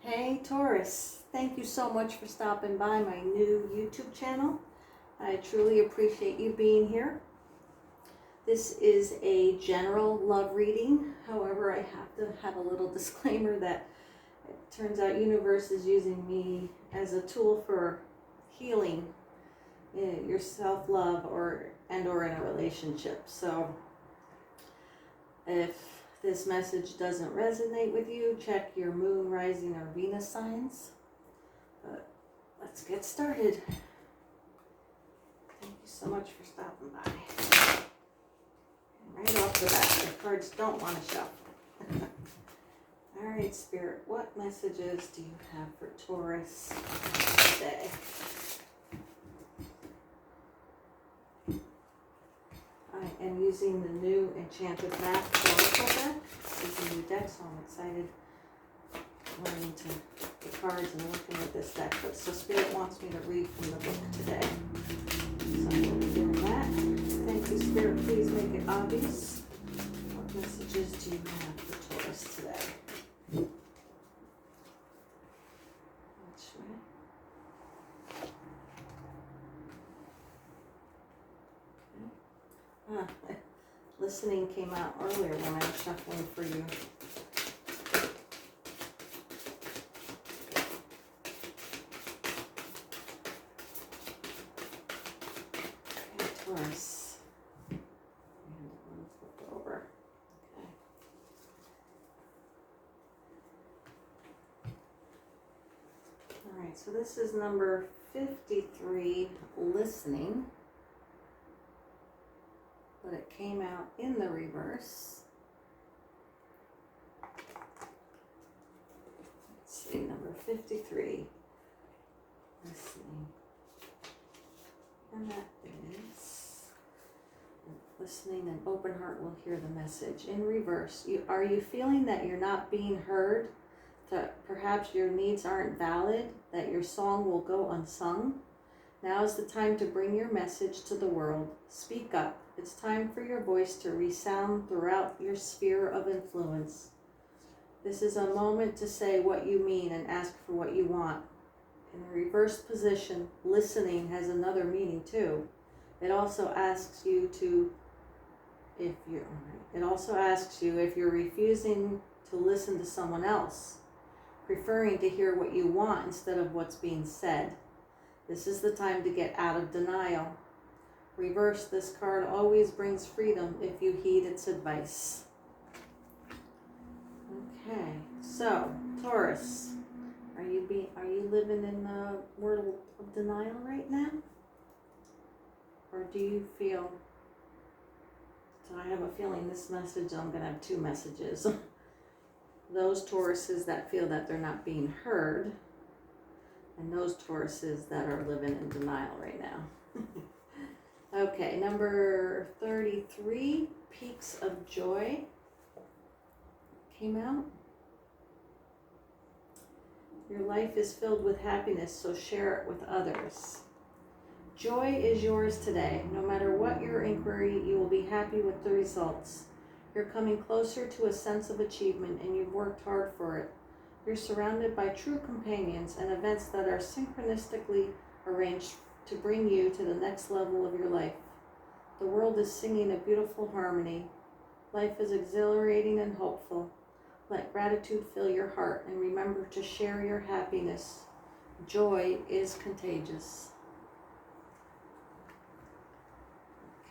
Hey Taurus, thank you so much for stopping by my new YouTube channel. I truly appreciate you being here. This is a general love reading. However, I have to have a little disclaimer that it turns out universe is using me as a tool for healing your self-love or in a relationship. So if this message doesn't resonate with you, check your moon, rising, or Venus signs. But let's get started. Thank you so much for stopping by. And right off the bat, the cards don't want to shuffle. All right, Spirit, what messages do you have for Taurus today? I am using the new Enchanted Math Oracle deck. It's a new deck, so I'm excited learning the cards and working with this deck. But so Spirit wants me to read from the book today. So I'm doing that. Thank you, Spirit. Please make it obvious. What messages do you have for Taurus today? Which way? Listening came out earlier when I was shuffling for you. Okay, Taurus. And one flip over. Okay. All right, so this is number 53, listening. But it came out in the reverse. Let's see, number 53, listening. And that is, listening, and open heart will hear the message. In reverse, are you feeling that you're not being heard? That perhaps your needs aren't valid? That your song will go unsung? Now is the time to bring your message to the world. Speak up. It's time for your voice to resound throughout your sphere of influence. This is a moment to say what you mean and ask for what you want. In the reverse position, listening has another meaning too. It also asks you if you're refusing to listen to someone else, preferring to hear what you want instead of what's being said. This is the time to get out of denial. Reverse, this card always brings freedom if you heed its advice. Okay, so Taurus, are you living in the world of denial right now? Or do you feel, so I have a feeling this message, I'm going to have two messages. Those Tauruses that feel that they're not being heard, and those Tauruses that are living in denial right now. Okay, number 33, Peaks of Joy came out. Your life is filled with happiness, so share it with others. Joy is yours today. No matter what your inquiry, you will be happy with the results. You're coming closer to a sense of achievement, and you've worked hard for it. You're surrounded by true companions and events that are synchronistically arranged to bring you to the next level of your life. The world is singing a beautiful harmony. Life is exhilarating and hopeful. Let gratitude fill your heart and remember to share your happiness. Joy is contagious.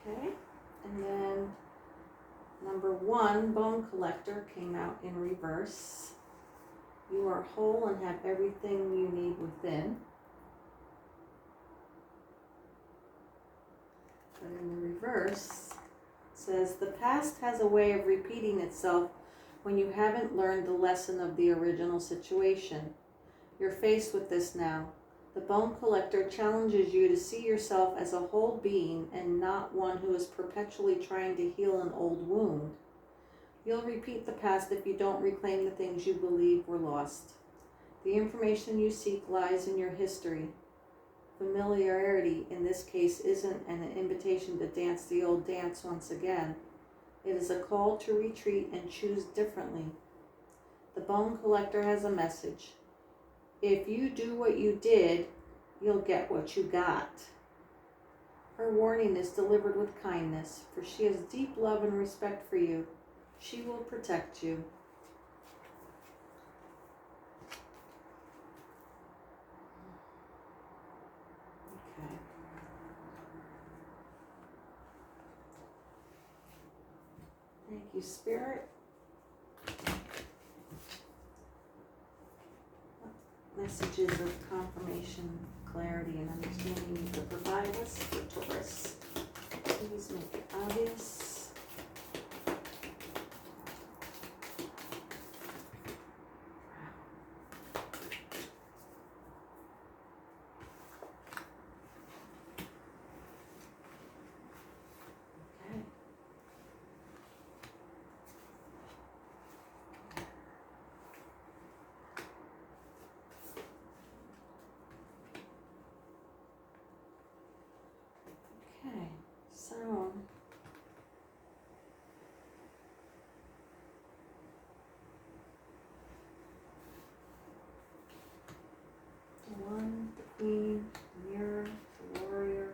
Okay, and then number 1, Bone Collector, came out in reverse. You are whole and have everything you need within. But in the reverse, it says, the past has a way of repeating itself when you haven't learned the lesson of the original situation. You're faced with this now. The Bone Collector challenges you to see yourself as a whole being and not one who is perpetually trying to heal an old wound. You'll repeat the past if you don't reclaim the things you believe were lost. The information you seek lies in your history. Familiarity in this case isn't an invitation to dance the old dance once again. It is a call to retreat and choose differently. The Bone Collector has a message. If you do what you did, you'll get what you got. Her warning is delivered with kindness, for she has deep love and respect for you. She will protect you. Okay. Thank you, Spirit. Messages of confirmation, clarity, and understanding you could provide us for Taurus. Please make it obvious. Okay. Okay, so the one, the queen, the mirror, the warrior,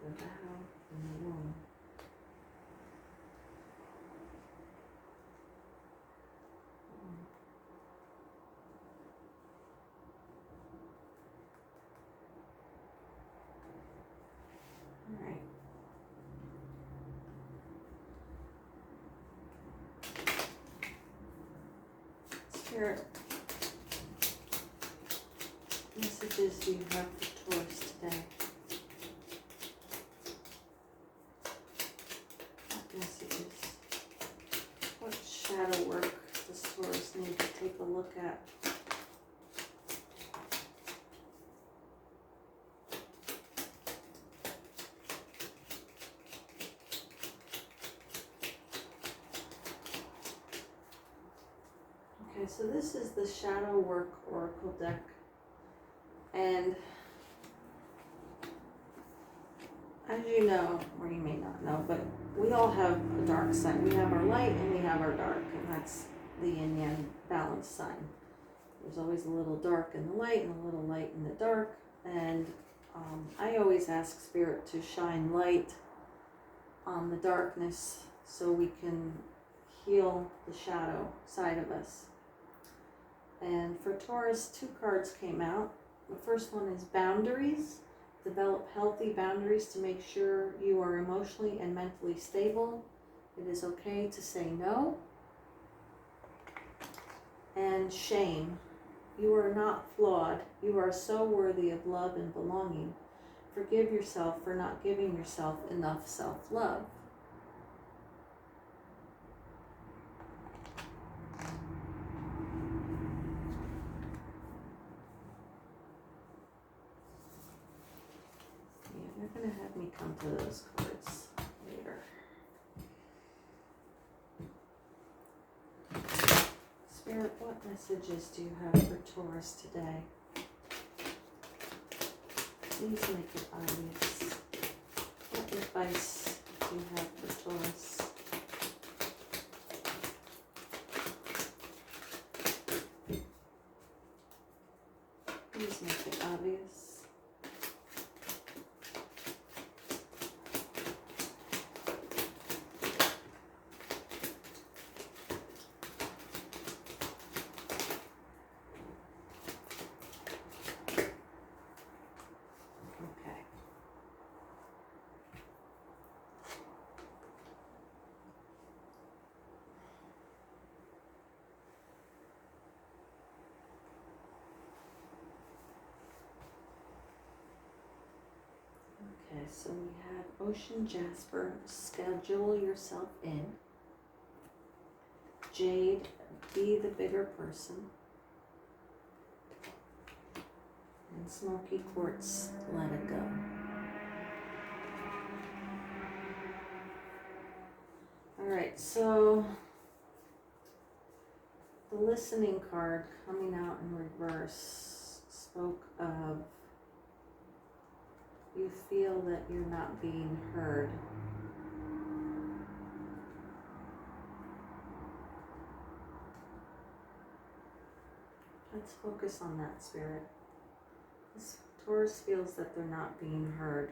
the vow, and the womb. All right. Spirit, messages do you have for Taurus today? What messages? What shadow work does Taurus need to take a look at? Okay, so this is the Shadow Work Oracle deck, and as you know, or you may not know, but we all have a dark side. We have our light and we have our dark, and that's the yin-yang balanced sign. There's always a little dark in the light and a little light in the dark, and I always ask Spirit to shine light on the darkness so we can heal the shadow side of us. And for Taurus, 2 cards came out. The first one is boundaries. Develop healthy boundaries to make sure you are emotionally and mentally stable. It is okay to say no. And shame. You are not flawed. You are so worthy of love and belonging. Forgive yourself for not giving yourself enough self-love. They're going to have me come to those cards later. Spirit, what messages do you have for Taurus today? Please make it obvious. What advice do you have for Taurus? Please make it obvious. Okay, so we have Ocean Jasper, schedule yourself in. Jade, be the bigger person. And Smoky Quartz, let it go. Alright, so the listening card coming out in reverse spoke of you feel that you're not being heard. Let's focus on that, Spirit. This Taurus feels that they're not being heard.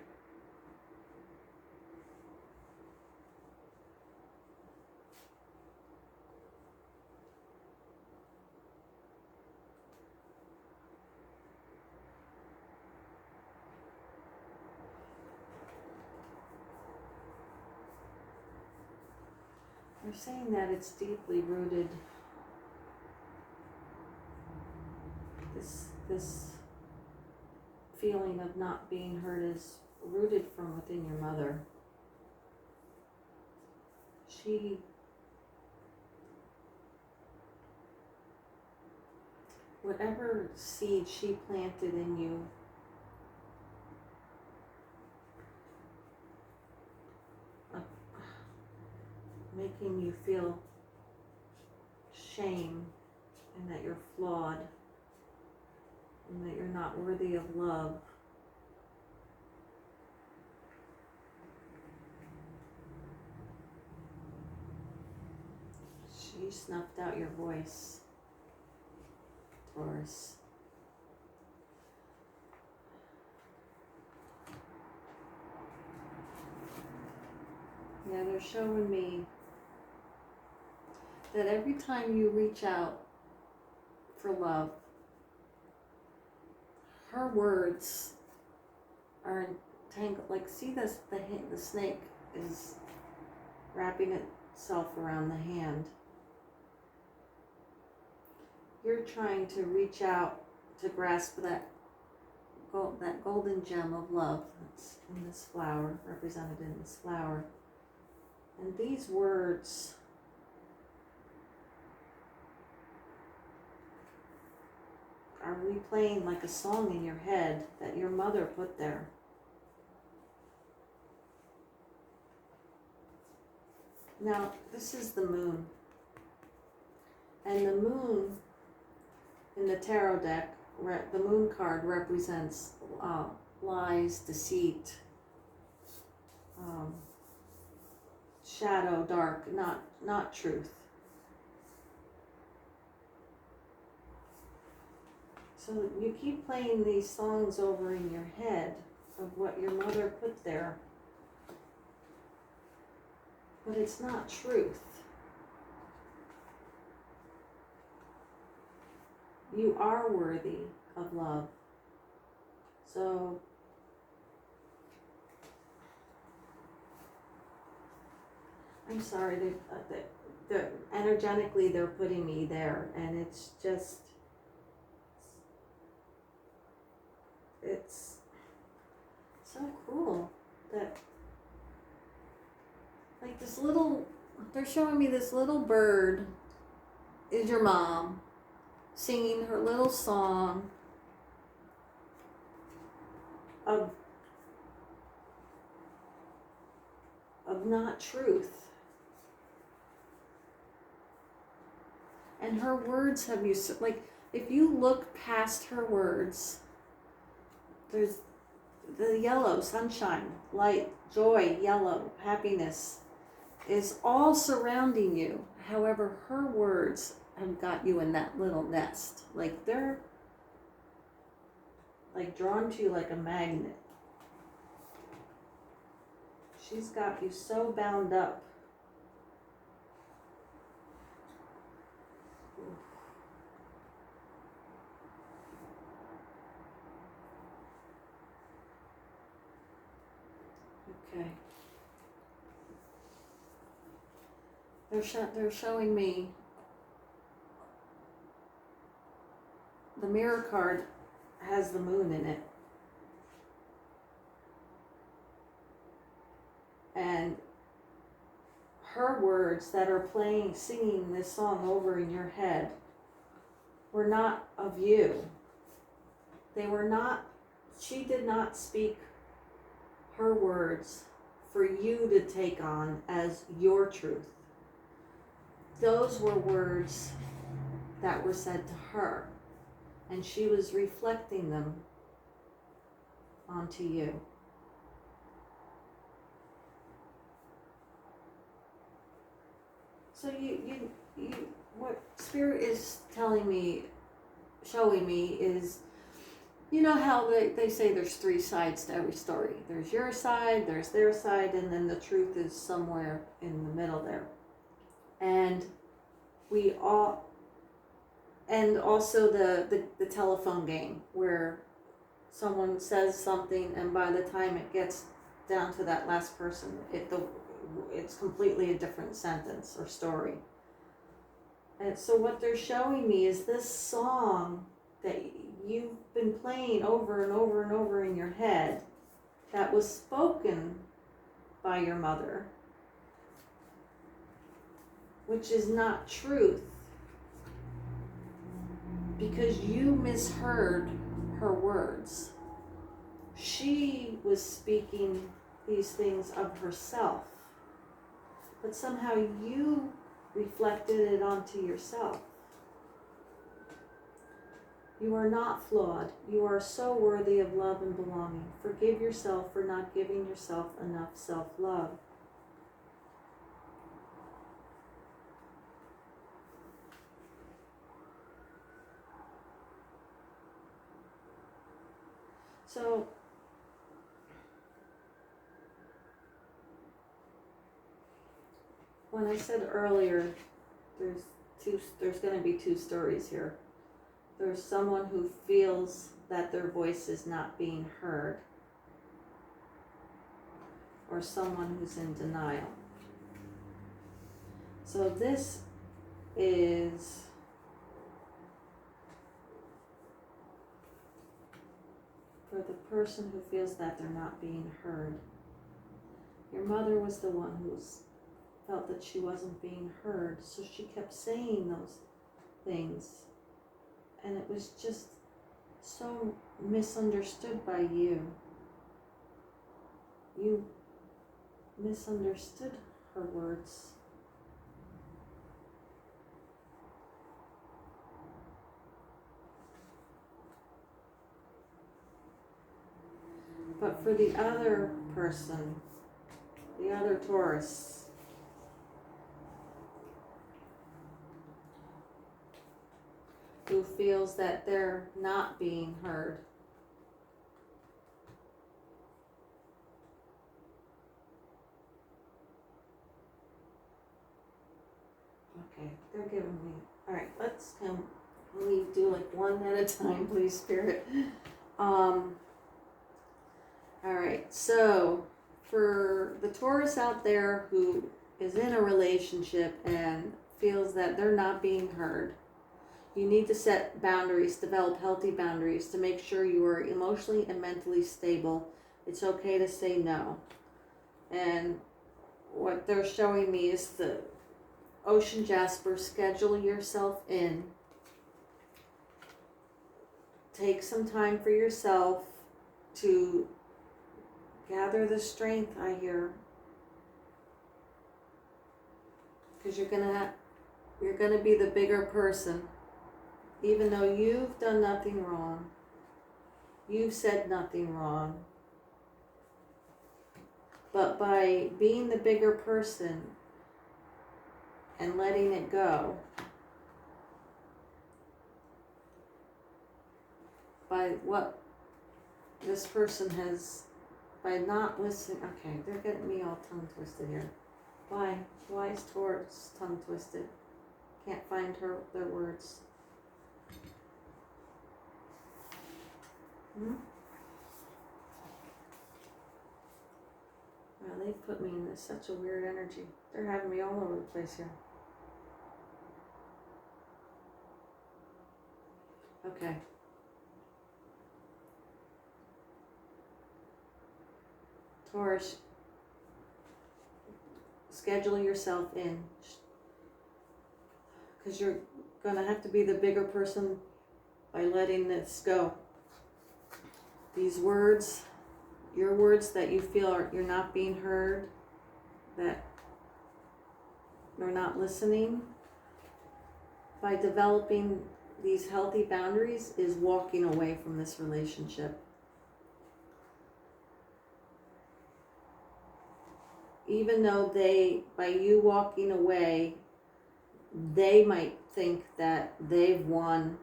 They're saying that it's deeply rooted. This feeling of not being heard is rooted from within your mother. Whatever seed she planted in you, making you feel shame and that you're flawed and that you're not worthy of love. She snuffed out your voice, Taurus. Yeah, they're showing me that every time you reach out for love, her words are entangled. Like, see this, the snake is wrapping itself around the hand. You're trying to reach out to grasp that golden gem of love that's in this flower, represented in this flower. And these words are replaying like a song in your head that your mother put there. Now, this is the moon. And the moon in the tarot deck, the moon card represents lies, deceit, shadow, dark, not truth. So you keep playing these songs over in your head of what your mother put there, but it's not truth. You are worthy of love. So I'm sorry, they're energetically they're putting me there, and it's just, it's so cool that, like, this little, they're showing me this little bird is your mom singing her little song of not truth. And her words have you, like, if you look past her words, there's the yellow, sunshine, light, joy, yellow, happiness is all surrounding you. However, her words have got you in that little nest. Like, they're like drawn to you like a magnet. She's got you so bound up. Okay. They're showing me the mirror card has the moon in it. And her words that are playing, singing this song over in your head were not of you. They were not, she did not speak her words for you to take on as your truth. Those were words that were said to her, and she was reflecting them onto you. So you what Spirit is telling me, showing me is, you know how they say there's 3 sides to every story. There's your side, there's their side, and then the truth is somewhere in the middle there. And also the telephone game where someone says something and by the time it gets down to that last person, it's completely a different sentence or story. And so what they're showing me is this song that you've been playing over and over and over in your head that was spoken by your mother, which is not truth, because you misheard her words. She was speaking these things of herself, but somehow you reflected it onto yourself. You are not flawed. You are so worthy of love and belonging. Forgive yourself for not giving yourself enough self-love. So, when I said earlier, there's going to be 2 stories here. There's someone who feels that their voice is not being heard, or someone who's in denial. So this is for the person who feels that they're not being heard. Your mother was the one who felt that she wasn't being heard, so she kept saying those things. And it was just so misunderstood by you. You misunderstood her words. But for the other person, the other Taurus, who feels that they're not being heard, okay, they're giving me, all right, can we do like one at a time, please, Spirit? All right, so for the Taurus out there who is in a relationship and feels that they're not being heard, you need to set boundaries, develop healthy boundaries to make sure you are emotionally and mentally stable. It's okay to say no. And what they're showing me is the Ocean Jasper, schedule yourself in. Take some time for yourself to gather the strength, I hear. Because you're gonna be the bigger person. Even though you've done nothing wrong, you've said nothing wrong, but by being the bigger person and letting it go, by what this person has, by not listening, okay, they're getting me all tongue twisted here. Why? Why is Taurus tongue twisted? Can't find their words. Wow, they put me in such a weird energy. They're having me all over the place here. Okay. Taurus, schedule yourself in. Because you're going to have to be the bigger person by letting this go. These words, your words that you feel you're not being heard, that you're not listening, by developing these healthy boundaries is walking away from this relationship. Even though by you walking away, they might think that they've won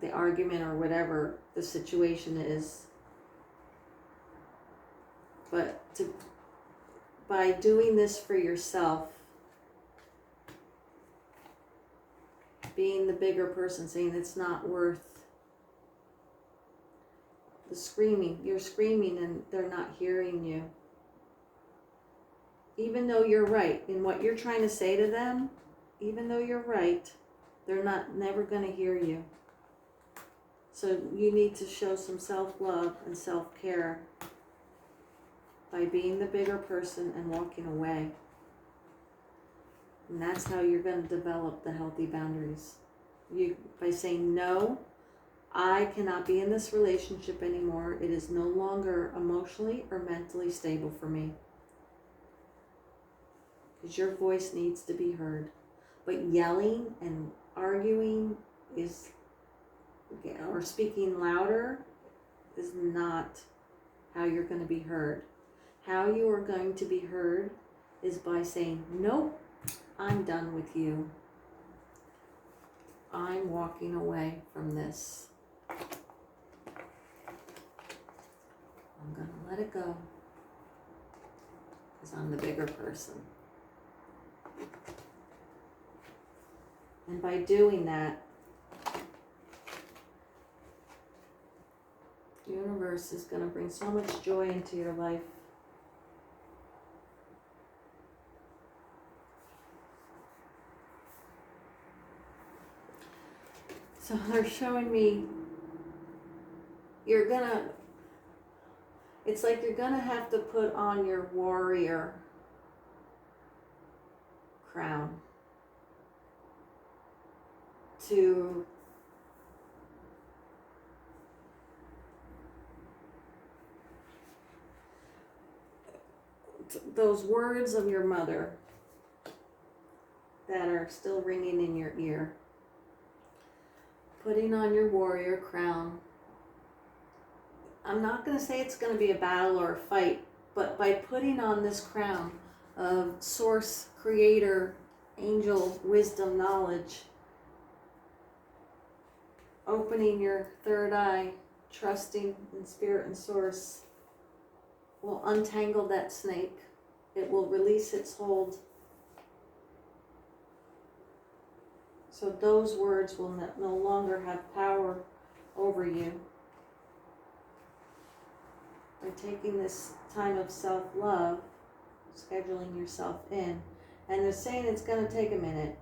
the argument or whatever the situation is. But by doing this for yourself, being the bigger person, saying it's not worth the screaming. You're screaming and they're not hearing you. Even though you're right in what you're trying to say to them, even though you're right, they're never going to hear you. So you need to show some self-love and self-care by being the bigger person and walking away. And that's how you're going to develop the healthy boundaries. By saying, no, I cannot be in this relationship anymore. It is no longer emotionally or mentally stable for me. Because your voice needs to be heard. But yelling and arguing or speaking louder is not how you're going to be heard. How you are going to be heard is by saying, nope, I'm done with you. I'm walking away from this. I'm going to let it go because I'm the bigger person. And by doing that, the universe is going to bring so much joy into your life. So they're showing me it's like you're gonna have to put on your warrior crown to those words of your mother that are still ringing in your ear. Putting on your warrior crown. I'm not going to say it's going to be a battle or a fight, but by putting on this crown of source, creator, angel, wisdom, knowledge, opening your third eye, trusting in spirit and source, will untangle that snake. It will release its hold. So those words will no longer have power over you. By taking this time of self-love, scheduling yourself in, and they're saying it's going to take a minute.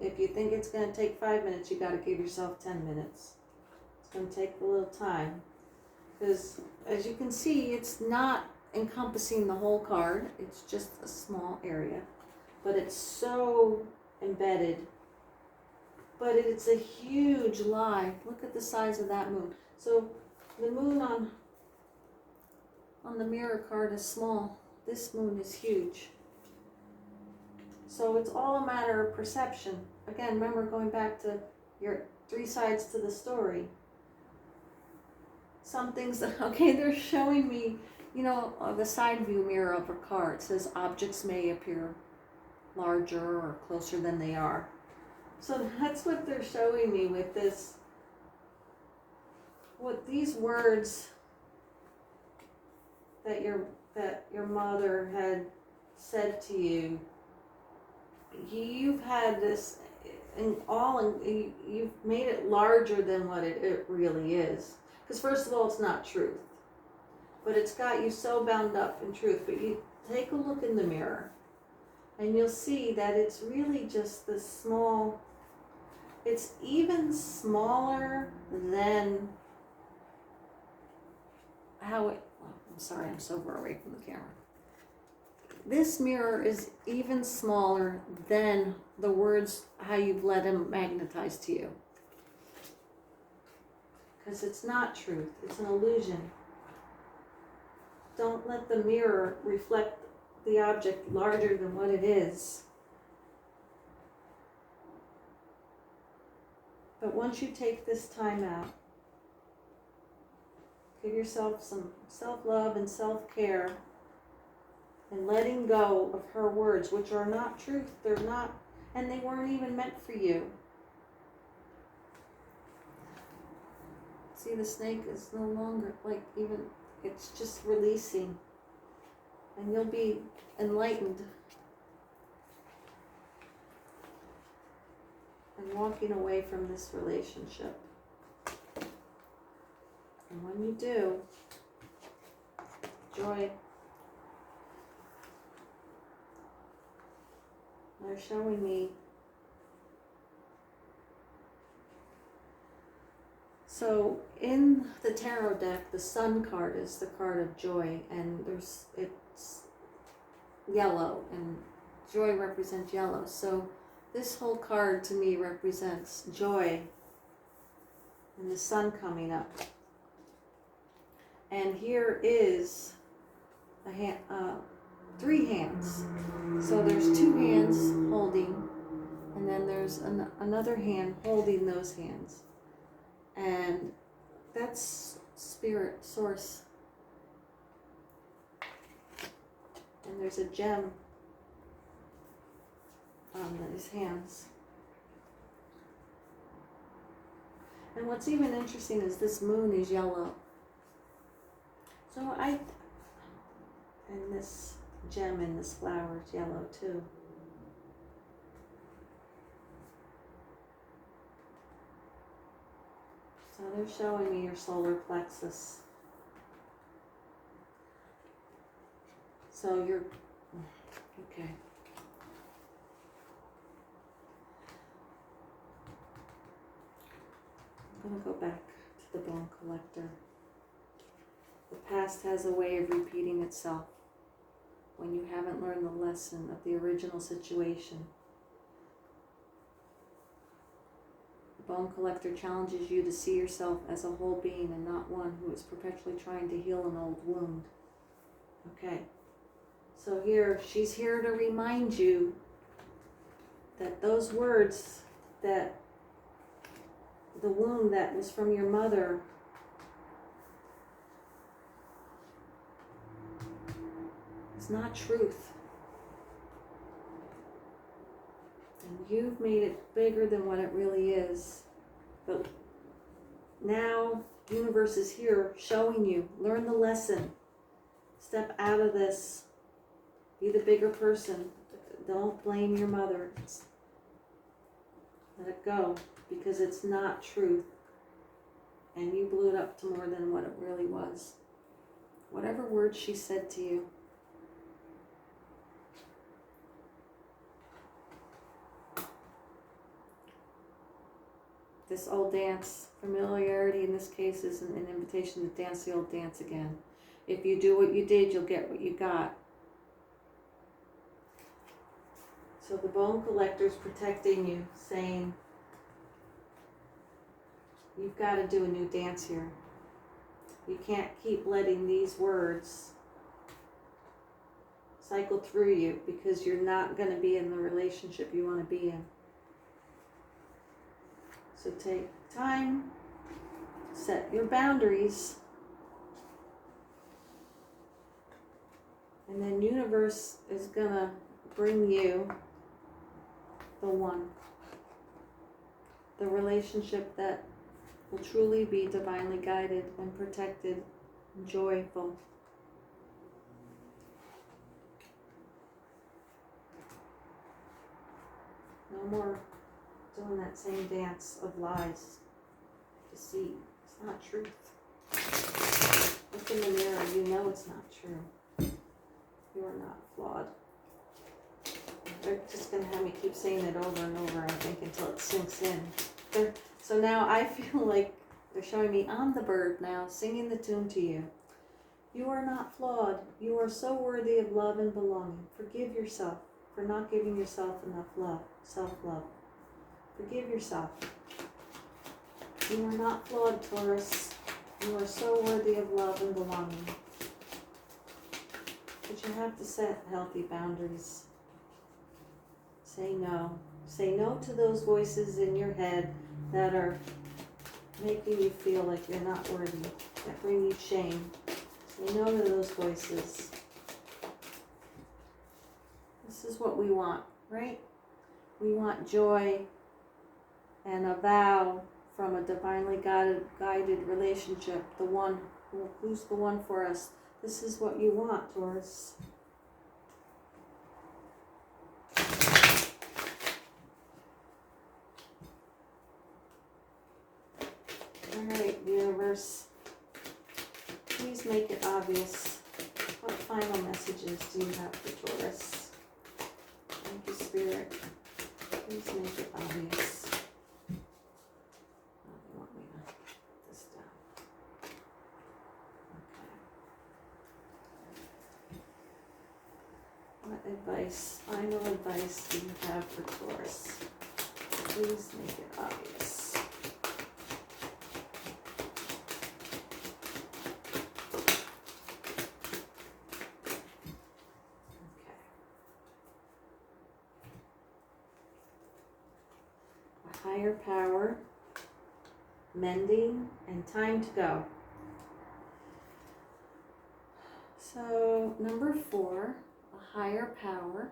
If you think it's going to take 5 minutes, you got to give yourself 10 minutes. It's going to take a little time. Because as you can see, it's not encompassing the whole card. It's just a small area. But it's so embedded. But it's a huge lie. Look at the size of that moon. So the moon on the mirror card is small. This moon is huge. So it's all a matter of perception. Again, remember going back to your 3 sides to the story. Some things that, they're showing me, the side view mirror of a car. It says objects may appear larger or closer than they are. So that's what they're showing me with this. What these words that your mother had said to you, you've had this you've made it larger than what it really is. Because first of all, it's not truth. But it's got you so bound up in truth. But you take a look in the mirror and you'll see that it's really just this small, it's even smaller than I'm sorry, I'm so far away from the camera. This mirror is even smaller than the words, how you've let them magnetize to you. Because it's not truth, it's an illusion. Don't let the mirror reflect the object larger than what it is. But once you take this time out, give yourself some self-love and self-care and letting go of her words, which are not truth. They're not, and they weren't even meant for you. See, the snake is no longer, like, even, it's just releasing. And you'll be enlightened. And walking away from this relationship. And when you do, joy. They're showing me. So in the tarot deck, the Sun card is the card of joy, and it's yellow, and joy represents yellow. So this whole card to me represents joy and the sun coming up. And here is a hand, 3 hands. So there's 2 hands holding, and then there's another hand holding those hands. And that's spirit, source. And there's a gem on these hands. And what's even interesting is this moon is yellow. So and this gem in this flower is yellow too. So they're showing me your solar plexus. So you're, okay. I'm going to go back to the bone collector. The past has a way of repeating itself when you haven't learned the lesson of the original situation. The bone collector challenges you to see yourself as a whole being and not one who is perpetually trying to heal an old wound. Okay. So here, she's here to remind you that those words, that the wound that was from your mother is not truth. And you've made it bigger than what it really is. But now, the universe is here showing you, learn the lesson. Step out of this. Be the bigger person. Don't blame your mother. Let it go, because it's not truth. And you blew it up to more than what it really was. Whatever words she said to you. This old dance, familiarity in this case is an invitation to dance the old dance again. If you do what you did, you'll get what you got. So the bone collector is protecting you, saying, you've got to do a new dance here. You can't keep letting these words cycle through you, because you're not going to be in the relationship you want to be in. So take time, set your boundaries, and then universe is going to bring you the one. The relationship that will truly be divinely guided and protected and joyful. No more doing that same dance of lies, deceit. It's not truth. Look in the mirror, you know it's not true. You are not flawed. They're just going to have me keep saying it over and over, I think, until it sinks in. So now I feel like they're showing me, I'm the bird now, singing the tune to you. You are not flawed. You are so worthy of love and belonging. Forgive yourself for not giving yourself enough love, self-love. Forgive yourself. You are not flawed, Taurus. You are so worthy of love and belonging. But you have to set healthy boundaries. Say no. Say no to those voices in your head that are making you feel like you're not worthy, that bring you shame. Say no to those voices. This is what we want, right? We want joy and a vow from a divinely guided relationship. The one, who's the one for us? This is what you want, Taurus. Alright, universe, please make it obvious. What final messages do you have for Taurus? Thank you, Spirit. Please make it obvious. Oh, they want me to put this down. Okay. What advice, final advice do you have for Taurus? Please make it obvious. Higher power, mending, and time to go. So number 4, a higher power.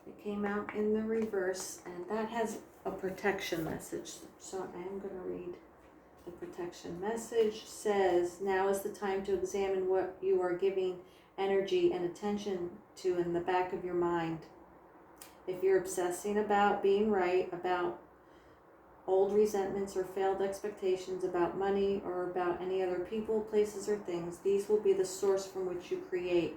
It came out in the reverse, and that has a protection message. So I am going to read the protection message. It says, now is the time to examine what you are giving energy and attention to in the back of your mind. If you're obsessing about being right, about old resentments or failed expectations, about money or about any other people, places, or things, these will be the source from which you create.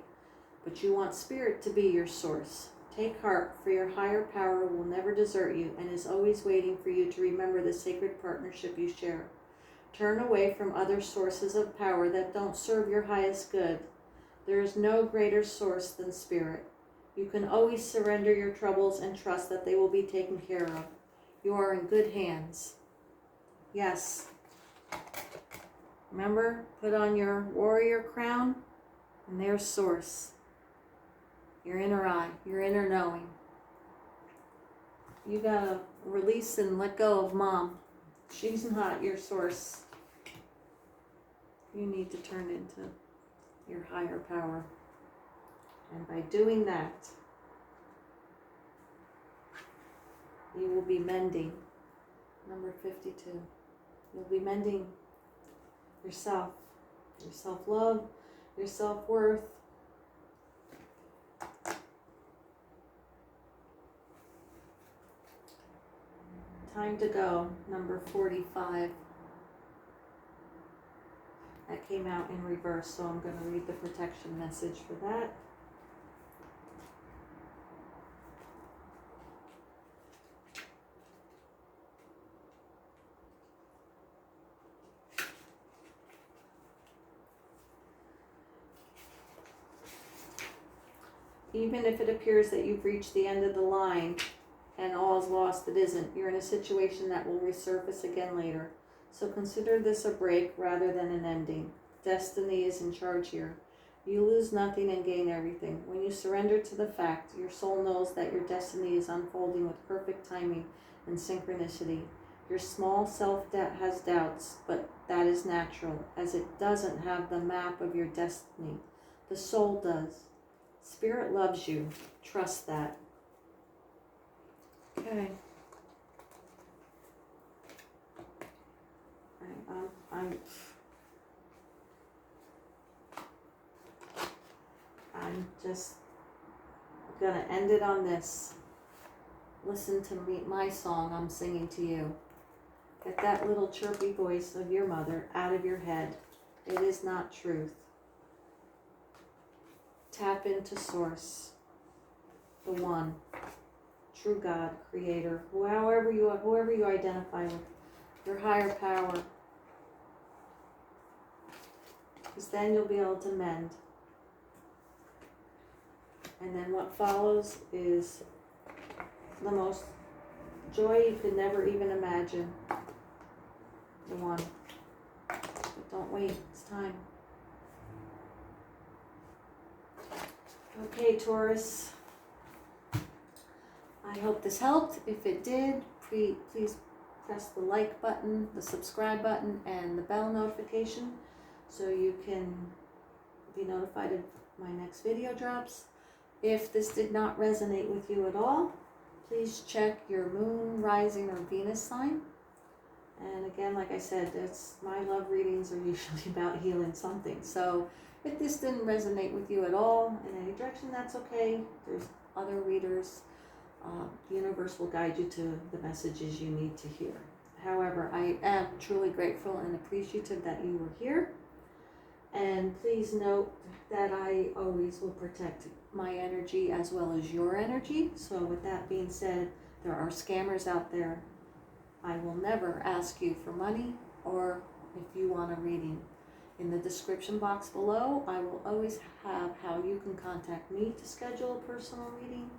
But you want Spirit to be your source. Take heart, for your higher power will never desert you and is always waiting for you to remember the sacred partnership you share. Turn away from other sources of power that don't serve your highest good. There is no greater source than Spirit. You can always surrender your troubles and trust that they will be taken care of. You are in good hands. Yes. Remember, put on your warrior crown and their source. Your inner eye, your inner knowing. You gotta release and let go of Mom. She's not your source. You need to turn into your higher power. And by doing that, you will be mending. Number 52. You'll be mending yourself, your self-love, your self-worth. Time to go. Number 45. That came out in reverse, so I'm going to read the protection message for that. Even if it appears that you've reached the end of the line and all is lost, it isn't. You're in a situation that will resurface again later. So consider this a break rather than an ending. Destiny is in charge here. You lose nothing and gain everything. When you surrender to the fact, your soul knows that your destiny is unfolding with perfect timing and synchronicity. Your small self has doubts, but that is natural, as it doesn't have the map of your destiny. The soul does. Spirit loves you. Trust that. Okay. I'm just gonna end it on this. Listen to me, my song I'm singing to you. Get that little chirpy voice of your mother out of your head. It is not truth. Tap into Source, the One, true God, Creator, whoever you identify with, your higher power. Because then you'll be able to mend. And then what follows is the most joy you could never even imagine. The One. But don't wait, it's time. Okay, Taurus. I hope this helped. If it did, please press the like button, the subscribe button, and the bell notification so you can be notified of my next video drops. If this did not resonate with you at all, please check your moon, rising, or Venus sign. And again, like I said, my love readings are usually about healing something. So if this didn't resonate with you at all in any direction, that's okay. There's other readers. The universe will guide you to the messages you need to hear. However, I am truly grateful and appreciative that you were here. And please note that I always will protect my energy as well as your energy. So with that being said, there are scammers out there. I will never ask you for money or if you want a reading. In the description box below, I will always have how you can contact me to schedule a personal reading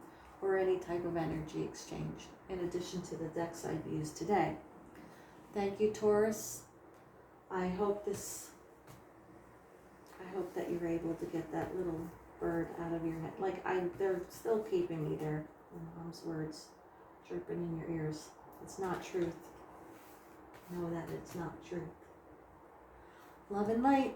or any type of energy exchange, in addition to the decks I've used today. Thank you, Taurus. I hope that you're able to get that little bird out of your head. They're still keeping me there. Mom's words chirping in your ears. It's not truth. Know that it's not truth. Love and light.